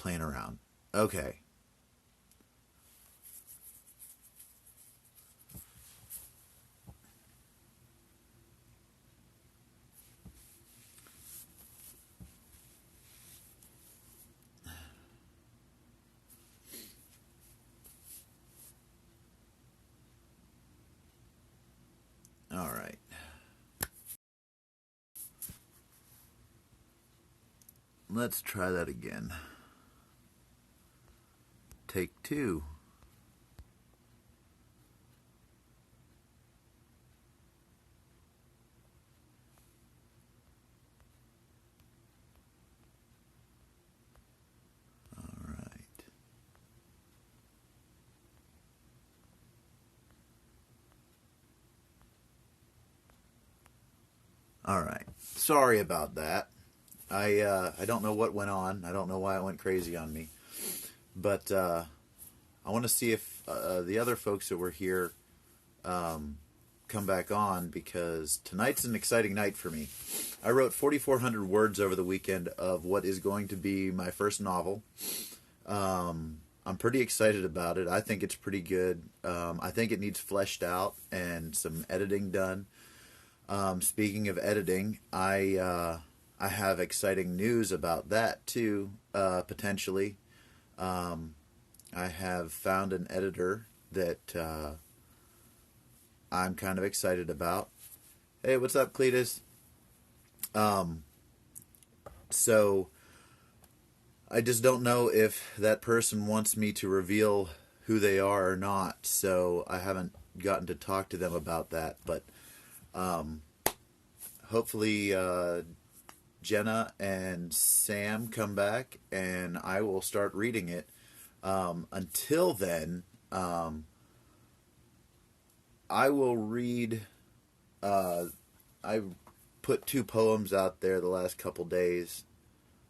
playing around. Okay. All right. Let's try that again. Take two. All right. All right. Sorry about that. I don't know what went on. I don't know why it went crazy on me. But I want to see if the other folks that were here come back on, because tonight's an exciting night for me. I wrote 4,400 words over the weekend of what is going to be my first novel. I'm pretty excited about it. I think it's pretty good. I think it needs fleshed out and some editing done. Speaking of editing, I have exciting news about that too, potentially. I have found an editor that I'm kind of excited about. Hey, what's up, Cletus? So I just don't know if that person wants me to reveal who they are or not. So I haven't gotten to talk to them about that. But hopefully Jenna and Sam come back and I will start reading it. Until then, I will read. I put 2 poems out there the last couple days.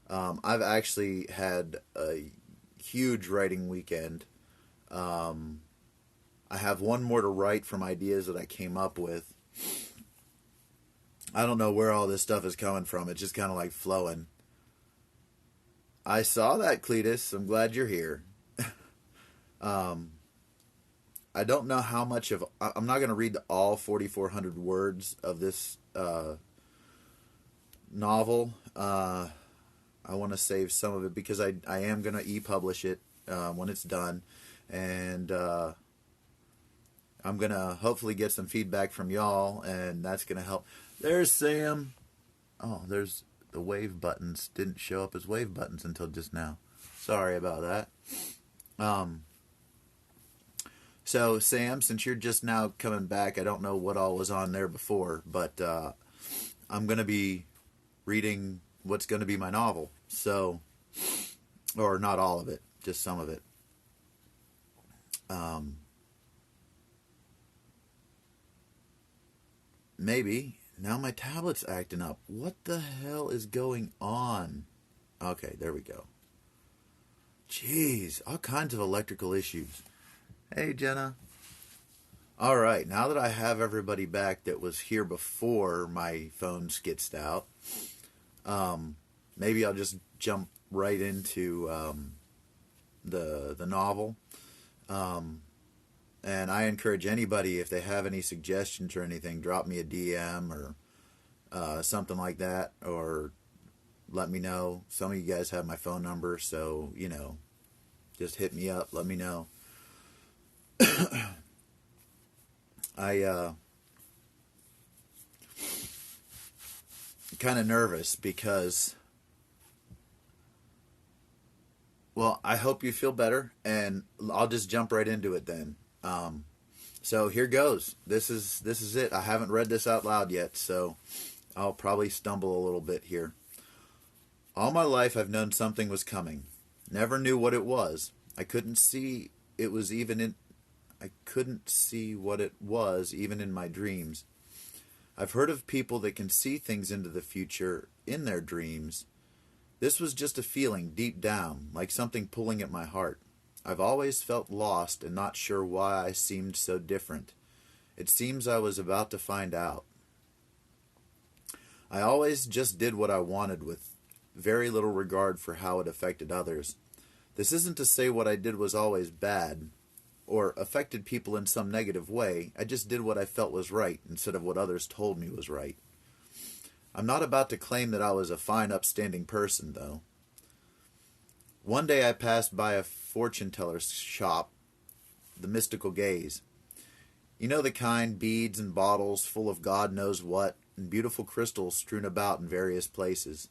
I've actually had a huge writing weekend. I have one more to write from ideas that I came up with. I don't know where all this stuff is coming from. It's just kind of like flowing. I saw that, Cletus. I'm glad you're here. I don't know how much of... I'm not going to read all 4,400 words of this novel. I want to save some of it because I am going to e-publish it when it's done. And I'm going to hopefully get some feedback from y'all, and that's going to help. There's Sam. Oh, there's the wave buttons. Didn't show up as wave buttons until just now. Sorry about that. So, Sam, since you're just now coming back, I don't know what all was on there before, but I'm going to be reading what's going to be my novel. So, or not all of it, just some of it. Maybe. Now my tablet's acting up. What the hell is going on? Okay, there we go. Jeez, all kinds of electrical issues. Hey, Jenna. All right, now that I have everybody back that was here before my phone skitzed out, maybe I'll just jump right into the novel. And I encourage anybody, if they have any suggestions or anything, drop me a DM or something like that, or let me know. Some of you guys have my phone number, so, just hit me up, let me know. I kind of nervous because, well, I hope you feel better, and I'll just jump right into it then. So here goes. This is it. I haven't read this out loud yet, so I'll probably stumble a little bit here. All my life I've known something was coming. Never knew what it was. I couldn't see what it was even in my dreams. I've heard of people that can see things into the future in their dreams. This was just a feeling deep down, like something pulling at my heart. I've always felt lost and not sure why I seemed so different. It seems I was about to find out. I always just did what I wanted with very little regard for how it affected others. This isn't to say what I did was always bad or affected people in some negative way. I just did what I felt was right instead of what others told me was right. I'm not about to claim that I was a fine, upstanding person, though. One day I passed by a fortune teller's shop, the Mystical Gaze. You know the kind, beads and bottles full of God knows what, and beautiful crystals strewn about in various places.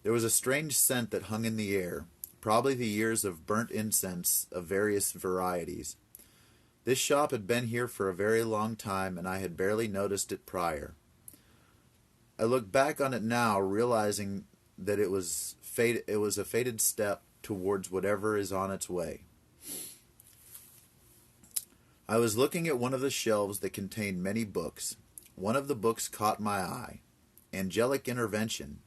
There was a strange scent that hung in the air, probably the years of burnt incense of various varieties. This shop had been here for a very long time, and I had barely noticed it prior. I look back on it now, realizing that it was a fated step towards whatever is on its way. I was looking at one of the shelves that contained many books. One of the books caught my eye. Angelic Intervention,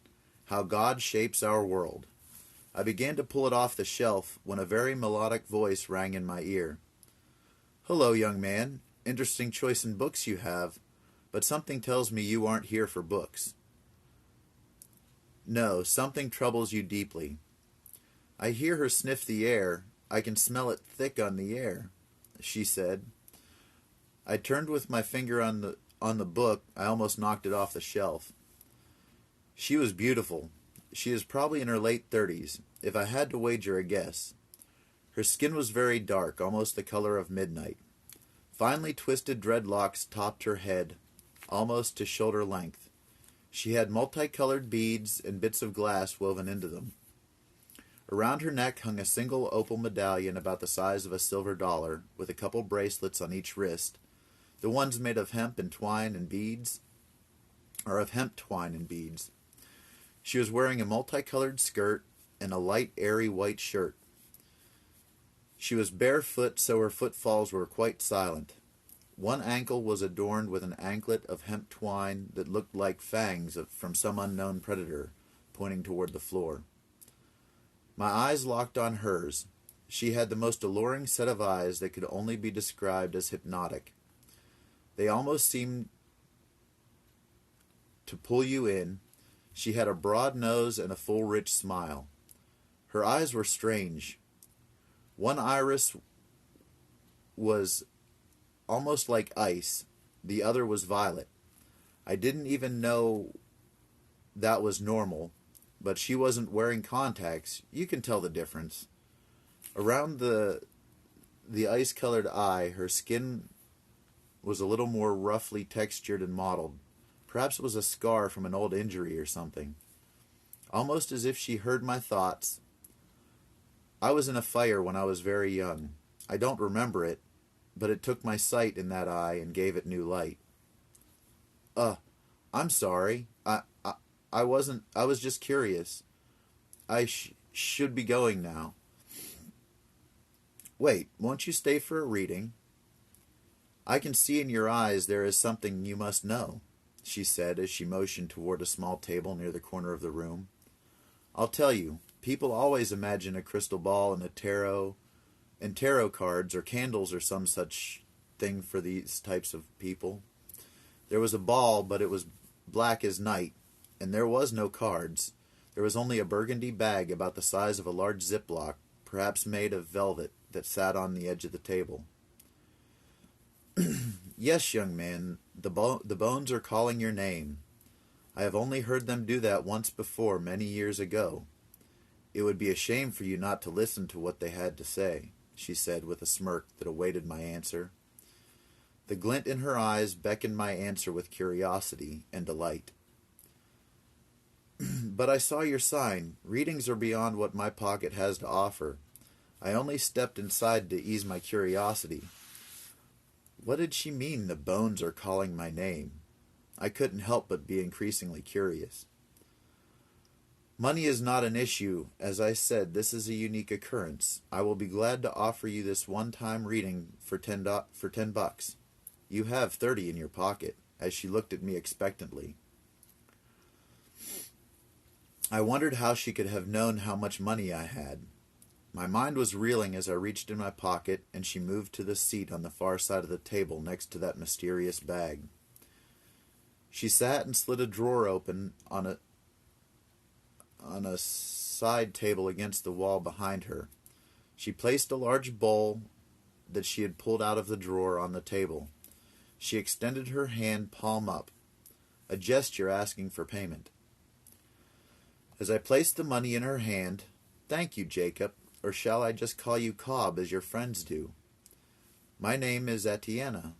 How God Shapes Our World. I began to pull it off the shelf when a very melodic voice rang in my ear. "Hello, young man. Interesting choice in books you have, but something tells me you aren't here for books." "No, something troubles you deeply." I hear her sniff the air. I can smell it thick on the air, she said. I turned with my finger on the book. I almost knocked it off the shelf. She was beautiful. She is probably in her late 30s, if I had to wager a guess. Her skin was very dark, almost the color of midnight. Finely twisted dreadlocks topped her head, almost to shoulder length. She had multicolored beads and bits of glass woven into them. Around her neck hung a single opal medallion about the size of a silver dollar, with a couple bracelets on each wrist. The ones made of hemp and twine and beads are of hemp twine and beads. She was wearing a multicolored skirt and a light, airy white shirt. She was barefoot, so her footfalls were quite silent. One ankle was adorned with an anklet of hemp twine that looked like fangs from some unknown predator, pointing toward the floor. My eyes locked on hers. She had the most alluring set of eyes that could only be described as hypnotic. They almost seemed to pull you in. She had a broad nose and a full, rich smile. Her eyes were strange. One iris was almost like ice. The other was violet. I didn't even know that was normal, but she wasn't wearing contacts. You can tell the difference. Around the ice-colored eye, her skin was a little more roughly textured and mottled. Perhaps it was a scar from an old injury or something. Almost as if she heard my thoughts. I was in a fire when I was very young. I don't remember it, but it took my sight in that eye and gave it new light. I'm sorry. I was just curious. I should be going now." "Wait, won't you stay for a reading?" "I can see in your eyes there is something you must know," she said as she motioned toward a small table near the corner of the room. "I'll tell you. People always imagine a crystal ball and tarot cards or candles or some such thing for these types of people. There was a ball, but it was black as night, and there was no cards. There was only a burgundy bag about the size of a large Ziploc, perhaps made of velvet, that sat on the edge of the table." "Yes, young man, the bones are calling your name. I have only heard them do that once before, many years ago. It would be a shame for you not to listen to what they had to say," she said with a smirk that awaited my answer. The glint in her eyes beckoned my answer with curiosity and delight. "But I saw your sign. Readings are beyond what my pocket has to offer. I only stepped inside to ease my curiosity." What did she mean, the bones are calling my name? I couldn't help but be increasingly curious. "Money is not an issue. As I said, this is a unique occurrence. I will be glad to offer you this one-time reading for $10. You have 30 in your pocket," as she looked at me expectantly. I wondered how she could have known how much money I had. My mind was reeling as I reached in my pocket, and she moved to the seat on the far side of the table next to that mysterious bag. She sat and slid a drawer open on a side table against the wall behind her. She placed a large bowl that she had pulled out of the drawer on the table. She extended her hand palm up, a gesture asking for payment. As I placed the money in her hand, "Thank you, Jacob, or shall I just call you Cobb as your friends do? My name is Atiena."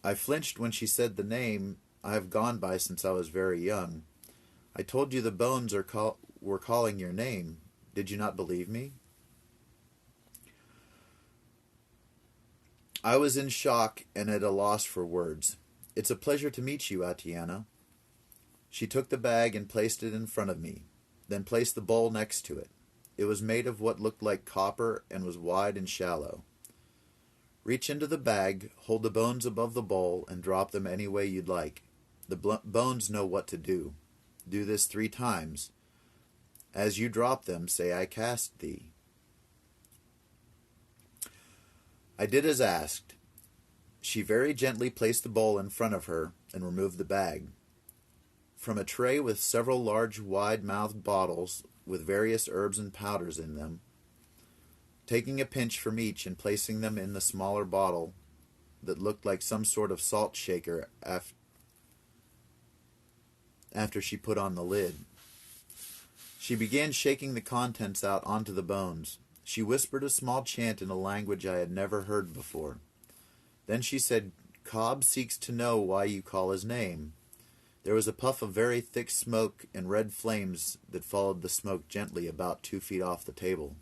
I flinched when she said the name I have gone by since I was very young. "I told you the bones were calling your name. Did you not believe me?" I was in shock and at a loss for words. "It's a pleasure to meet you, Atiena." She took the bag and placed it in front of me, then placed the bowl next to it. It was made of what looked like copper and was wide and shallow. "Reach into the bag, hold the bones above the bowl, and drop them any way you'd like. The bones know what to do. Do this 3 times. As you drop them, say, 'I cast thee.'" I did as asked. She very gently placed the bowl in front of her and removed the bag. From a tray with several large wide-mouthed bottles with various herbs and powders in them, taking a pinch from each and placing them in the smaller bottle that looked like some sort of salt shaker after she put on the lid. She began shaking the contents out onto the bones. She whispered a small chant in a language I had never heard before. Then she said, "Cobb seeks to know why you call his name." There was a puff of very thick smoke and red flames that followed the smoke gently about 2 feet off the table.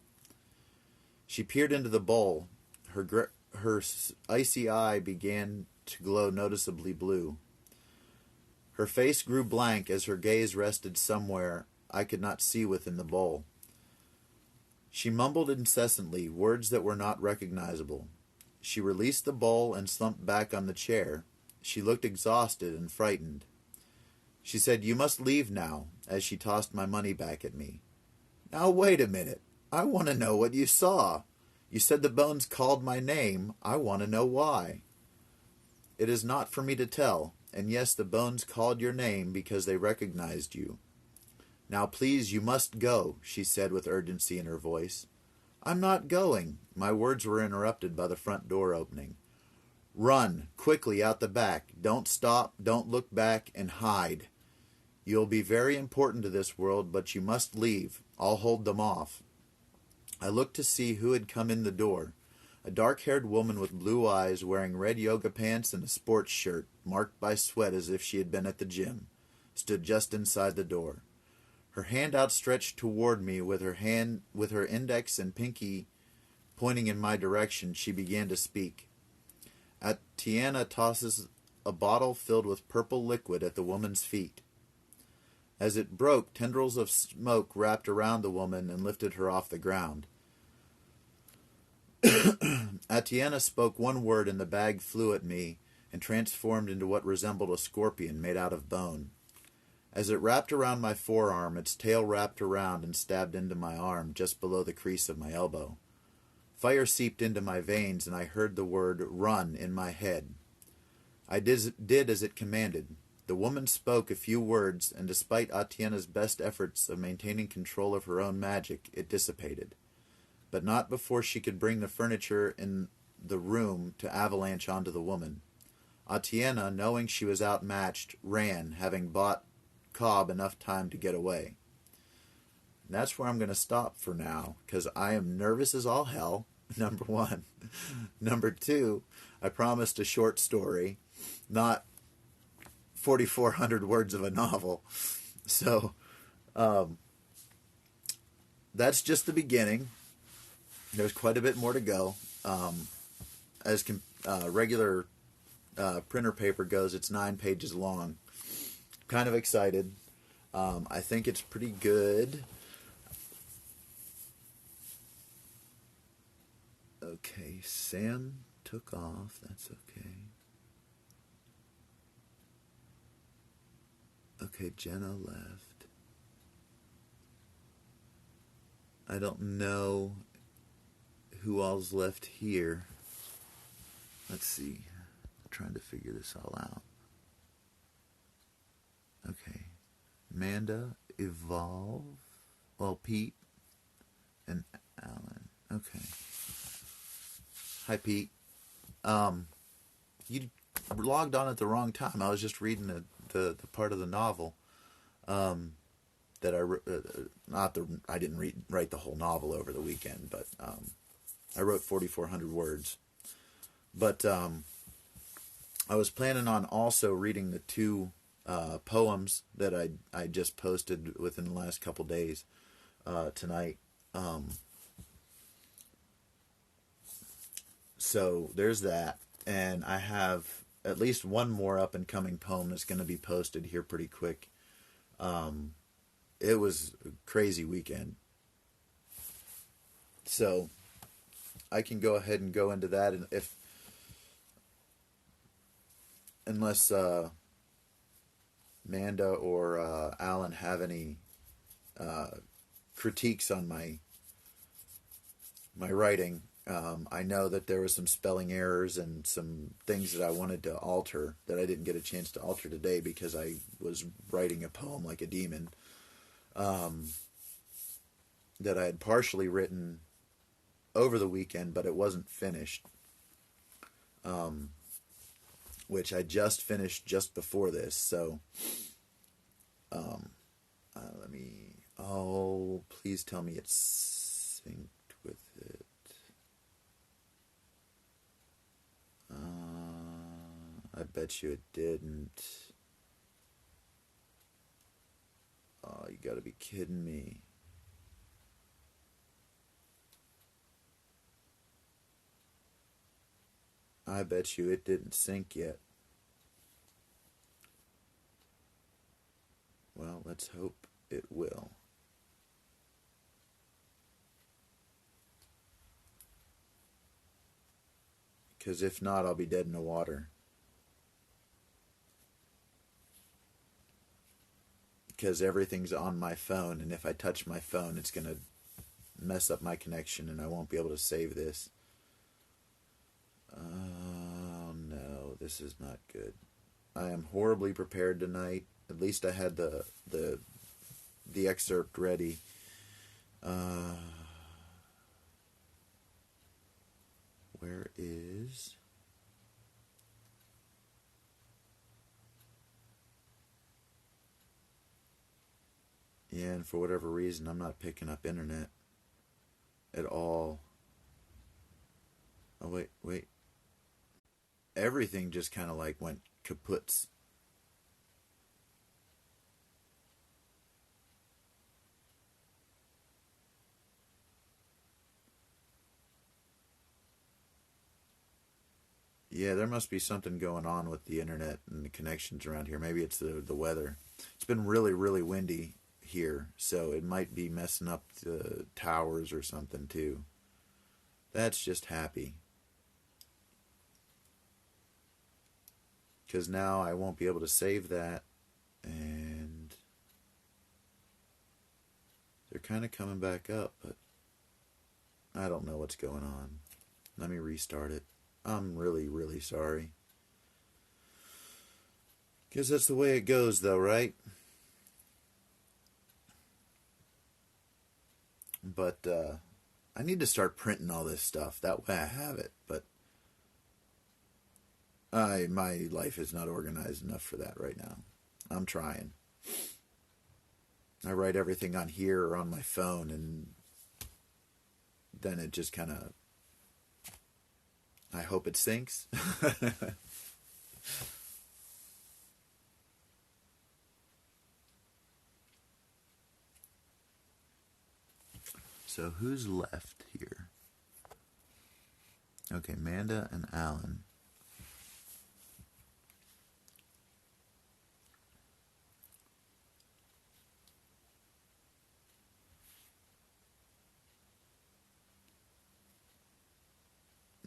She peered into the bowl. Her icy eye began to glow noticeably blue. Her face grew blank as her gaze rested somewhere I could not see within the bowl. She mumbled incessantly, words that were not recognizable. She released the bowl and slumped back on the chair. She looked exhausted and frightened. She said, "You must leave now," as she tossed my money back at me. "Now wait a minute. I want to know what you saw. You said the bones called my name. I want to know why." "It is not for me to tell. And yes, the bones called your name because they recognized you. Now please, you must go," she said with urgency in her voice. "I'm not going." My words were interrupted by the front door opening. "Run, quickly, out the back. Don't stop, don't look back, and hide. You'll be very important to this world, but you must leave. I'll hold them off." I looked to see who had come in the door. A dark-haired woman with blue eyes, wearing red yoga pants and a sports shirt, marked by sweat as if she had been at the gym, stood just inside the door. Her hand outstretched toward me with her index and pinky pointing in my direction, she began to speak. Atiena tosses a bottle filled with purple liquid at the woman's feet. As it broke, tendrils of smoke wrapped around the woman and lifted her off the ground. Atiena spoke one word and the bag flew at me and transformed into what resembled a scorpion made out of bone. As it wrapped around my forearm, its tail wrapped around and stabbed into my arm just below the crease of my elbow. Fire seeped into my veins and I heard the word "run" in my head. I did as it commanded. The woman spoke a few words, and despite Atiena's best efforts of maintaining control of her own magic, it dissipated. But not before she could bring the furniture in the room to avalanche onto the woman. Atiena, knowing she was outmatched, ran, having bought Cobb enough time to get away. And that's where I'm going to stop for now, because I am nervous as all hell, number one. Number two, I promised a short story, not 4,400 words of a novel. So, that's just the beginning. There's quite a bit more to go. As regular printer paper goes, it's 9 pages long. Kind of excited. I think it's pretty good. Okay, Sam took off. That's okay. Okay, Jenna left. I don't know who all's left here. Let's see. I'm trying to figure this all out. Okay. Amanda, Evolve, well, Pete, and Alan. Okay. Hi, Pete. You logged on at the wrong time. I was just reading the part of the novel that not the I didn't write the whole novel over the weekend, but I wrote 4,400 words. But I was planning on also reading the two poems that I just posted within the last couple days tonight. So there's that, and I have at least one more up and coming poem that's going to be posted here pretty quick. It was a crazy weekend, so I can go ahead and go into that, and if unless Manda or Alan have any critiques on my writing. I know that there was some spelling errors and some things that I wanted to alter that I didn't get a chance to alter today because I was writing a poem like a demon that I had partially written over the weekend, but it wasn't finished, which I just finished just before this. So let me... Oh, please tell me it's synced with it. I bet you it didn't. Oh, you gotta be kidding me. I bet you it didn't sync yet. Well, let's hope it will. Because if not, I'll be dead in the water. Because everything's on my phone, and if I touch my phone, it's going to mess up my connection, and I won't be able to save this. Oh, no, this is not good. I am horribly prepared tonight. At least I had the excerpt ready. Where is... Yeah, and for whatever reason, I'm not picking up internet at all. Oh, wait. Everything just kind of like went kaputs. Yeah, there must be something going on with the internet and the connections around here. Maybe it's the weather. It's been really, really windy here, so it might be messing up the towers or something too. That's just happy. Because now I won't be able to save that, and they're kind of coming back up, but I don't know what's going on. Let me restart it. I'm really, really sorry. Because that's the way it goes, though, right? But I need to start printing all this stuff. That way I have it. But my life is not organized enough for that right now. I'm trying. I write everything on here or on my phone, and then it just kind of... I hope it syncs. So who's left here? Okay, Manda and Alan.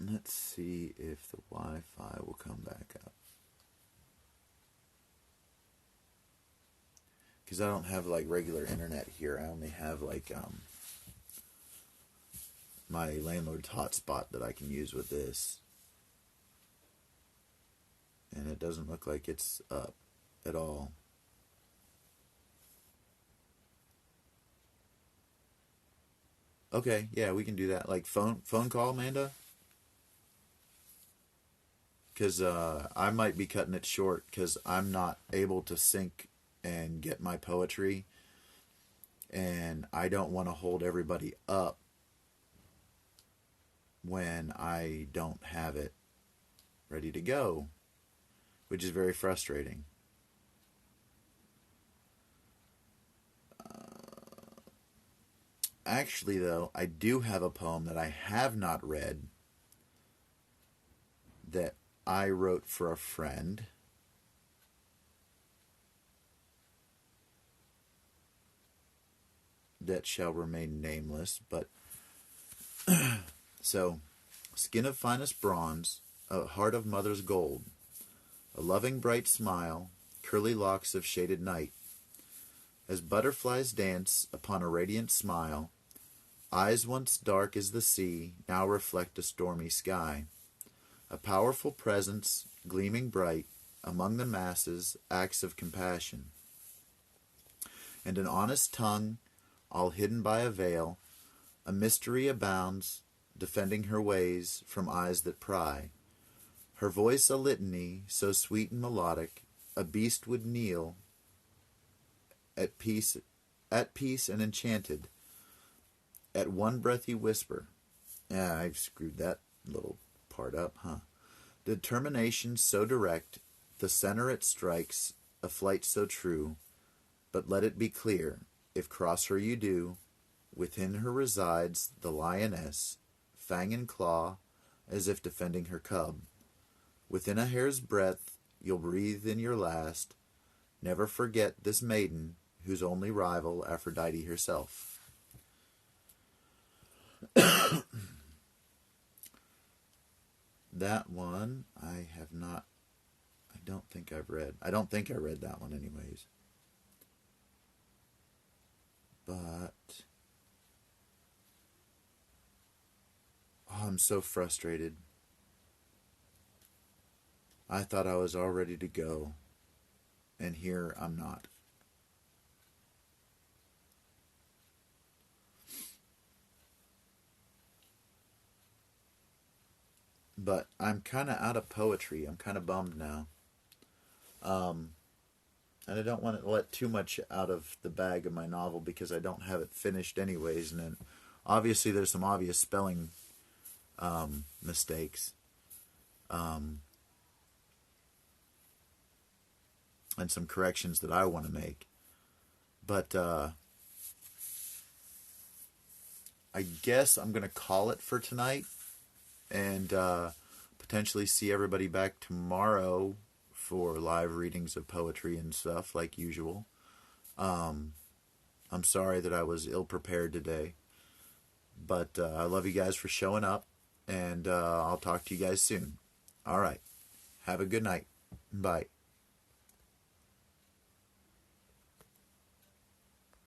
Let's see if the Wi-Fi will come back up. Because I don't have like regular internet here. I only have like my landlord's hotspot that I can use with this. And it doesn't look like it's up at all. Okay, yeah, we can do that. Like phone call, Amanda? Because I might be cutting it short because I'm not able to sync and get my poetry, and I don't want to hold everybody up when I don't have it ready to go, which is very frustrating. Actually, though, I do have a poem that I have not read that I wrote for a friend. That shall remain nameless, but so skin of finest bronze, a heart of mother's gold, a loving bright smile, curly locks of shaded night. As butterflies dance upon a radiant smile, eyes once dark as the sea now reflect a stormy sky. A powerful presence, gleaming bright, among the masses, acts of compassion. And an honest tongue, all hidden by a veil, a mystery abounds, defending her ways from eyes that pry. Her voice a litany, so sweet and melodic, a beast would kneel at peace and enchanted, at one breathy whisper. Yeah, I've screwed that little part up, huh? Determination so direct, the center it strikes, a flight so true. But let it be clear, if cross her you do, within her resides the lioness, fang and claw, as if defending her cub. Within a hair's breadth you'll breathe in your last. Never forget this maiden, whose only rival Aphrodite herself. That one I have not. I don't think I've read. I don't think I read that one, anyways. But oh, I'm so frustrated. I thought I was all ready to go, and here I'm not. But I'm kind of out of poetry. I'm kind of bummed now. And I don't want to let too much out of the bag of my novel because I don't have it finished anyways. And then obviously there's some obvious spelling mistakes. And some corrections that I want to make. But I guess I'm going to call it for tonight and potentially see everybody back tomorrow for live readings of poetry and stuff like usual. I'm sorry that I was ill prepared today, but I love you guys for showing up, and I'll talk to you guys soon. All right. Have a good night. Bye.